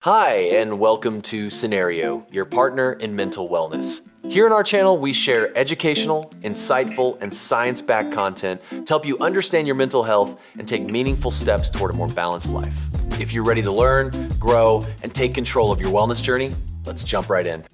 Hi, and welcome to Cenario, your partner in mental wellness. Here on our channel, we share educational, insightful, and science-backed content to help you understand your mental health and take meaningful steps toward a more balanced life. If you're ready to learn, grow, and take control of your wellness journey, let's jump right in.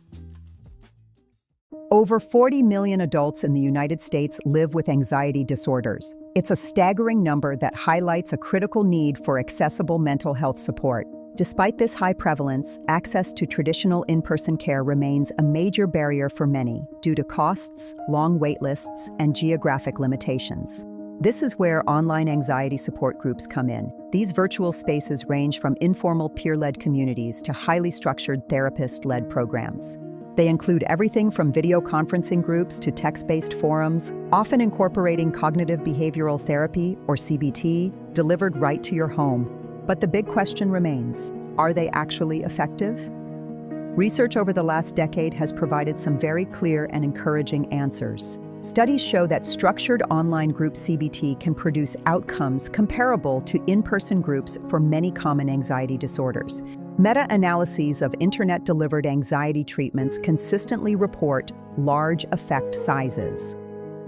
Over 40 million adults in the United States live with anxiety disorders. It's a staggering number that highlights a critical need for accessible mental health support. Despite this high prevalence, access to traditional in-person care remains a major barrier for many due to costs, long wait lists, and geographic limitations. This is where online anxiety support groups come in. These virtual spaces range from informal peer-led communities to highly structured therapist-led programs. They include everything from video conferencing groups to text-based forums, often incorporating cognitive behavioral therapy, or CBT, delivered right to your home. But the big question remains, are they actually effective? Research over the last decade has provided some very clear and encouraging answers. Studies show that structured online group CBT can produce outcomes comparable to in-person groups for many common anxiety disorders. Meta-analyses of internet-delivered anxiety treatments consistently report large effect sizes.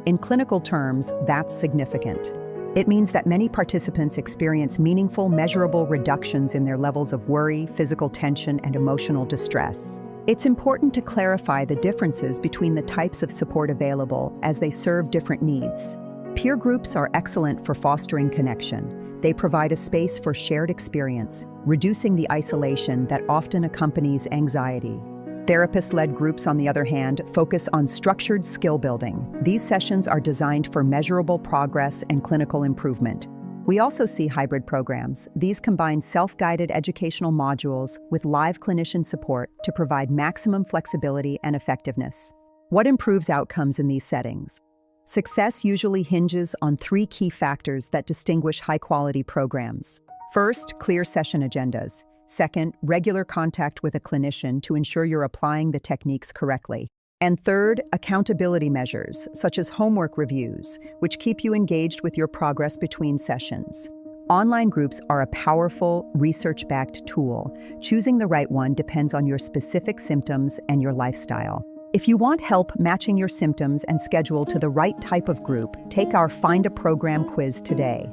In clinical terms, that's significant. It means that many participants experience meaningful, measurable reductions in their levels of worry, physical tension, and emotional distress. It's important to clarify the differences between the types of support available as they serve different needs. Peer groups are excellent for fostering connection. They provide a space for shared experience, reducing the isolation that often accompanies anxiety. Therapist-led groups, on the other hand, focus on structured skill building. These sessions are designed for measurable progress and clinical improvement. We also see hybrid programs. These combine self-guided educational modules with live clinician support to provide maximum flexibility and effectiveness. What improves outcomes in these settings? Success usually hinges on three key factors that distinguish high-quality programs. First, clear session agendas. Second, regular contact with a clinician to ensure you're applying the techniques correctly. And third, accountability measures, such as homework reviews, which keep you engaged with your progress between sessions. Online groups are a powerful, research-backed tool. Choosing the right one depends on your specific symptoms and your lifestyle. If you want help matching your symptoms and schedule to the right type of group, take our Find a Program quiz today.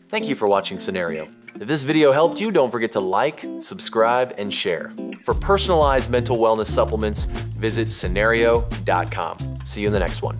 Thank you for watching Cenario. If this video helped you, don't forget to like, subscribe, and share. For personalized mental wellness supplements, visit Cenario.com. See you in the next one.